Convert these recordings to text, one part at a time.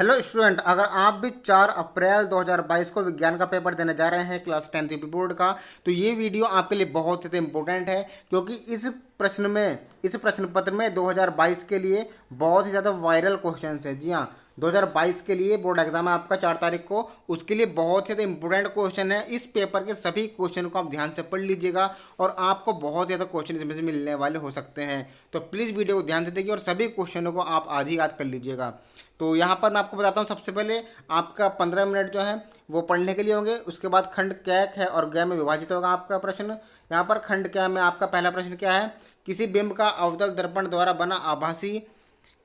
Hello student, अगर आप भी 4 अप्रैल 2022 को विज्ञान का पेपर देने जा रहे हैं क्लास 10th बोर्ड का, तो ये वीडियो आपके लिए बहुत ही इम्पोर्टेंट है। क्योंकि इस प्रश्न पत्र में 2022 के लिए बहुत ही ज़्यादा वायरल क्वेश्चंस है। जी हाँ, 2022 के लिए बोर्ड एग्जाम है आपका 4 तारीख को, उसके लिए बहुत ही ज़्यादा इंपॉर्टेंट क्वेश्चन है। इस पेपर के सभी क्वेश्चन को आप ध्यान से पढ़ लीजिएगा और आपको बहुत ज़्यादा क्वेश्चन इसमें से मिलने वाले हो सकते हैं। तो प्लीज़ वीडियो को ध्यान से देखिए और सभी क्वेश्चनों को आप आज ही याद कर लीजिएगा। तो यहाँ पर मैं आपको बताता हूँ, सबसे पहले आपका 15 मिनट जो है वो पढ़ने के लिए होंगे। उसके बाद खंड कैक है और गै में विभाजित होगा आपका प्रश्न। यहाँ पर खंड क्या में आपका पहला प्रश्न क्या है, किसी बिंब का अवतल दर्पण द्वारा बना आभासी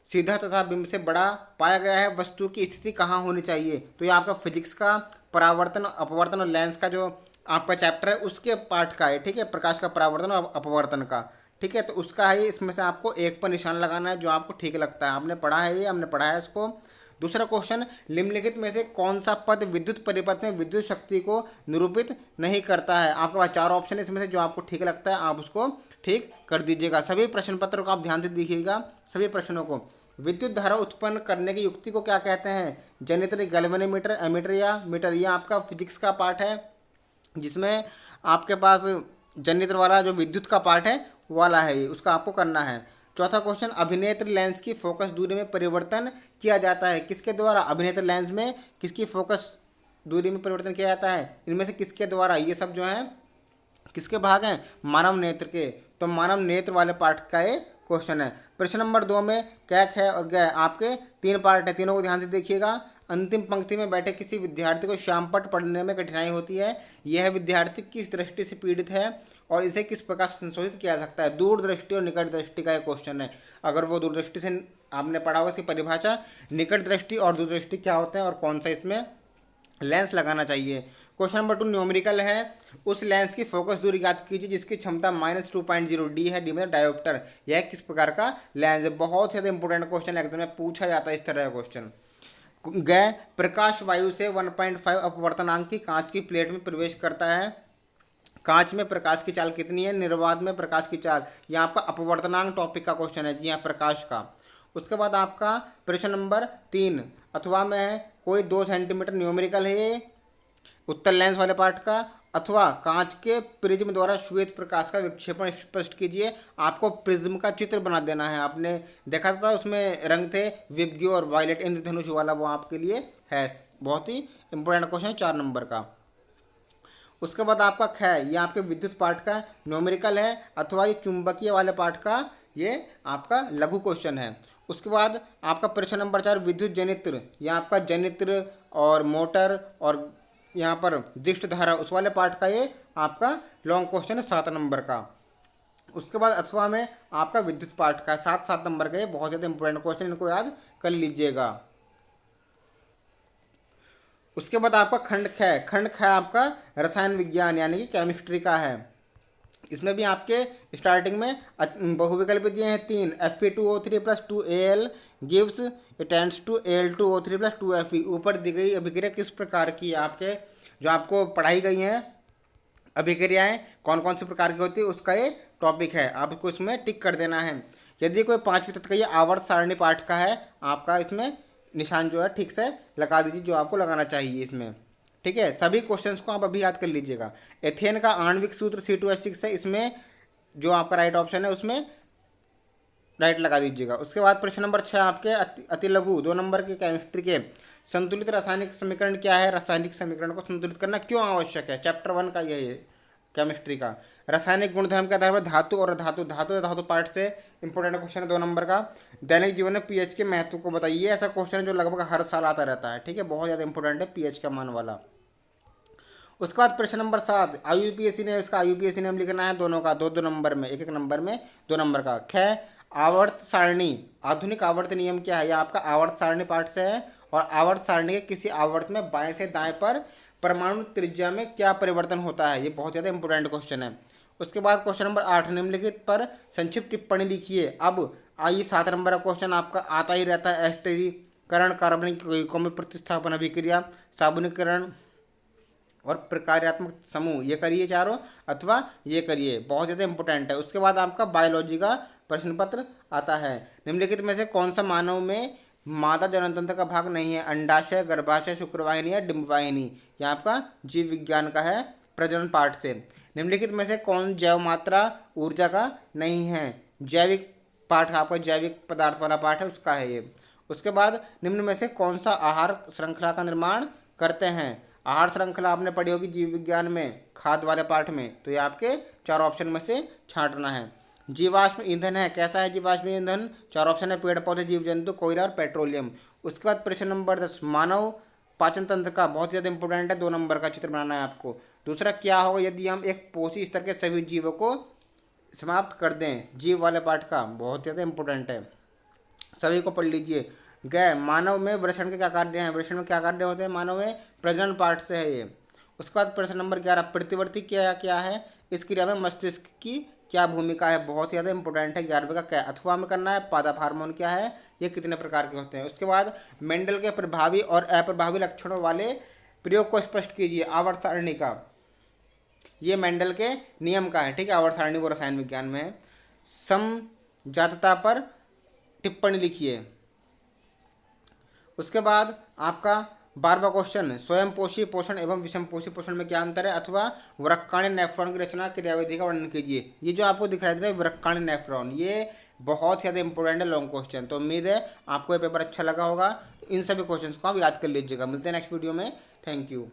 सीधा तथा बिंब से बड़ा पाया गया है, वस्तु की स्थिति कहाँ होनी चाहिए। तो ये आपका फिजिक्स का परावर्तन अपवर्तन और लेंस का जो आपका चैप्टर है उसके पार्ट का है। ठीक है, प्रकाश का परावर्तन और अपवर्तन का। ठीक है, तो उसका है ये। इसमें से आपको एक पर निशान लगाना है जो आपको ठीक लगता है। आपने पढ़ा है, ये हमने पढ़ा है इसको। दूसरा क्वेश्चन, निम्नलिखित में से कौन सा पद विद्युत परिपथ में विद्युत शक्ति को निरूपित नहीं करता है। आपके पास 4 ऑप्शन है, इसमें से जो आपको ठीक लगता है आप उसको ठीक कर दीजिएगा। सभी प्रश्न पत्र को आप ध्यान से देखिएगा, सभी प्रश्नों को। विद्युत धारा उत्पन्न करने की युक्ति को क्या कहते हैं, जनित्र, गैल्वेनोमीटर, एमीटर या मीटर। यह आपका फिजिक्स का पार्ट है जिसमें आपके पास जनित्र वाला जो विद्युत का पार्ट है वाला है, ये उसका आपको करना है। चौथा क्वेश्चन, अभिनेत्र लेंस की फोकस दूरी में परिवर्तन किया जाता है किसके द्वारा। अभिनेत्र लेंस में किसकी फोकस दूरी में परिवर्तन किया जाता है, इनमें से किसके द्वारा। ये सब जो है किसके भाग हैं, मानव नेत्र के। तो मानव नेत्र वाले पार्ट का ये क्वेश्चन है। प्रश्न नंबर 2 में कैक है और गै आपके 3 पार्ट है, तीनों को ध्यान से देखिएगा। अंतिम पंक्ति में बैठे किसी विद्यार्थी को श्यामपट्ट पढ़ने में कठिनाई होती है, यह विद्यार्थी किस दृष्टि से पीड़ित है और इसे किस प्रकार से संशोधित किया जा सकता है। दूरदृष्टि और निकट दृष्टि का एक क्वेश्चन है। अगर वो दूरदृष्टि से आपने पढ़ा हुआ इसकी परिभाषा, निकट दृष्टि और दूरदृष्टि क्या होते हैं और कौन सा इसमें लेंस लगाना चाहिए। क्वेश्चन नंबर 2 न्यूमेरिकल है, उस लेंस की फोकस दूरी ज्ञात कीजिए जिसकी क्षमता -2.0 डी है। डी में डायोप्टर, यह किस प्रकार का लेंस है। बहुत ज़्यादा इंपॉर्टेंट क्वेश्चन एग्जाम में पूछा जाता है इस तरह का क्वेश्चन। गै प्रकाश वायु से 1.5 अपवर्तनांक की कांच की प्लेट में प्रवेश करता है, कांच में प्रकाश की चाल कितनी है। निर्वात में प्रकाश की चाल, यहाँ पर अपवर्तनांक टॉपिक का क्वेश्चन है जी हाँ, प्रकाश का। उसके बाद आपका प्रश्न नंबर 3 अथवा में है, कोई 2 सेंटीमीटर न्यूमेरिकल है ये उत्तर लेंस वाले पार्ट का। अथवा कांच के प्रिज्म द्वारा श्वेत प्रकाश का विक्षेपण स्पष्ट कीजिए। आपको प्रिज्म का चित्र बना देना है। आपने देखा था उसमें रंग थे विबग्यो और वायलेट, इंद्रधनुष वाला, वो आपके लिए है। बहुत ही इंपॉर्टेंट क्वेश्चन है 4 नंबर का। उसके बाद आपका ख, ये आपके विद्युत पार्ट का न्यूमेरिकल है, अथवा ये चुंबकीय वाले पार्ट का ये आपका लघु क्वेश्चन है। उसके बाद आपका प्रश्न नंबर 4 विद्युत जनित्र, ये आपका जनित्र और मोटर और यहाँ पर दृष्ट धारा उस वाले पार्ट का ये आपका लॉन्ग क्वेश्चन है 7 नंबर का। उसके बाद अथवा में आपका विद्युत पार्ट का 7 नंबर का ये बहुत ज़्यादा इंपॉर्टेंट क्वेश्चन, इनको याद कर लीजिएगा। उसके बाद आपका खंड ख आपका रसायन विज्ञान यानी कि केमिस्ट्री का है। इसमें भी आपके स्टार्टिंग में बहुविकल्प दिए हैं 3, Fe2O3 + 2Al gives tends to Al2O3 + 2Fe। ऊपर दी गई अभिक्रिया किस प्रकार की आपके जो आपको पढ़ाई गई हैं अभिक्रियाएं कौन कौन सी प्रकार की होती है उसका ये टॉपिक है, आपको इसमें टिक कर देना है। यदि कोई 5वीं तत्व का ये आवर्त सारणी पाठ का है, आपका इसमें निशान जो है ठीक से लगा दीजिए जो आपको लगाना चाहिए इसमें। ठीक है, सभी क्वेश्चंस को आप अभी याद कर लीजिएगा। एथेन का आणविक सूत्र C2H6 है, इसमें जो आपका राइट ऑप्शन है उसमें राइट लगा दीजिएगा। उसके बाद प्रश्न नंबर 6 आपके अति लघु 2 नंबर के केमिस्ट्री के, संतुलित रासायनिक समीकरण क्या है। रासायनिक समीकरण को संतुलित करना क्यों आवश्यक है, चैप्टर 1 का यही है केमिस्ट्री का। रासायनिक गुणधर्म के आधार पर धातु और धातु पार्ट से इंपॉर्टेंट क्वेश्चन है 2 नंबर का। दैनिक जीवन में पीएच के महत्व को बताइए, ऐसा क्वेश्चन है जो लगभग हर साल आता रहता है। ठीक है, बहुत ज़्यादा इंपॉर्टेंट है पीएच का मान वाला। उसके बाद प्रश्न नंबर 7 आईयूपीएससी ने उसका आईयूपीएससी नेम लिखना है दोनों का 2 नंबर में, एक नंबर में 2 नंबर का। ख आवर्त सारणी, आधुनिक आवर्त नियम क्या है, यह आपका आवर्त सारणी पार्ट से है। और आवर्त सारणी के किसी आवर्त में बाएं से दाएं पर परमाणु त्रिज्या में क्या परिवर्तन होता है, ये बहुत ज़्यादा इंपॉर्टेंट क्वेश्चन है। उसके बाद क्वेश्चन नंबर 8 निम्नलिखित पर संक्षिप्त टिप्पणी लिखिए। अब आइए 7 नंबर का क्वेश्चन आपका आता ही रहता है, एस्टरीकरण, कार्बनिक यौगिकों में प्रतिस्थापन अभिक्रिया, साबुनीकरण और प्रकार्यात्मक समूह, ये करिए चारों अथवा ये करिए, बहुत ज़्यादा इंपॉर्टेंट है। उसके बाद आपका बायोलॉजी का प्रश्न पत्र आता है। निम्नलिखित में से कौन सा मानव में मादा जननतंत्र का भाग नहीं है, अंडाशय, गर्भाशय, शुक्रवाहिनी या डिंबवाहिनी। यह आपका जीव विज्ञान का है, प्रजनन पार्ट से। निम्नलिखित में से कौन जैव मात्रा ऊर्जा का नहीं है? जैविक पार्ट आपका जैविक पदार्थ वाला पार्ट है, उसका है ये। उसके बाद निम्न में से कौन सा आहार श्रृंखला का निर्माण करते हैं? आहार श्रृंखला आपने पढ़ी होगी जीव विज्ञान में, खाद्य वाले पार्ट में। तो ये आपके 4 ऑप्शन में से छांटना है। जीवाश्म ईंधन है, कैसा है जीवाश्म ईंधन? 4 ऑप्शन है, पेड़ पौधे, जीव जंतु, कोयला और पेट्रोलियम। उसके बाद प्रश्न नंबर 10, मानव पाचन तंत्र का, बहुत ज़्यादा इंपॉर्टेंट है, 2 नंबर का चित्र बनाना है आपको। दूसरा, क्या होगा यदि हम एक पोषी स्तर के सभी जीवों को समाप्त कर दें? जीव वाले पार्ट का बहुत ज़्यादा इंपॉर्टेंट है, सभी को पढ़ लीजिए। गए, मानव में वृषण के क्या कार्य हैं? वृषण में क्या कार्य होते हैं मानव में? प्रजनन पार्ट से है ये। उसके बाद प्रश्न नंबर 11, प्रतिवर्ती क्रिया क्या है? इस क्रिया में मस्तिष्क की क्या भूमिका है? बहुत ज़्यादा इंपॉर्टेंट है। 11वें का क्या अथवा में करना है। पादप हार्मोन क्या है? ये कितने प्रकार के होते हैं? उसके बाद मेंडल के प्रभावी और अप्रभावी लक्षणों वाले प्रयोग को स्पष्ट कीजिए। आवर्त सारणी का, ये मेंडल के नियम का है, ठीक है। आवर्त सारणी वो रसायन विज्ञान में है। समजातता पर टिप्पणी लिखिए। उसके बाद आपका 12वां क्वेश्चन, स्वयं पोषी पोषण एवं विषम पोषी पोषण में क्या अंतर है? अथवा वृक्काणु नेफ्रॉन की रचना क्रियाविधि का वर्णन कीजिए। ये जो आपको दिखाई दे रहा है वृक्काणु नेफ्रॉन, ये बहुत ज़्यादा इंपॉर्टेंट है, लॉन्ग क्वेश्चन। तो उम्मीद है आपको ये पेपर अच्छा लगा होगा। इन सभी क्वेश्चंस को आप याद कर लीजिएगा। मिलते हैं नेक्स्ट वीडियो में। Thank you.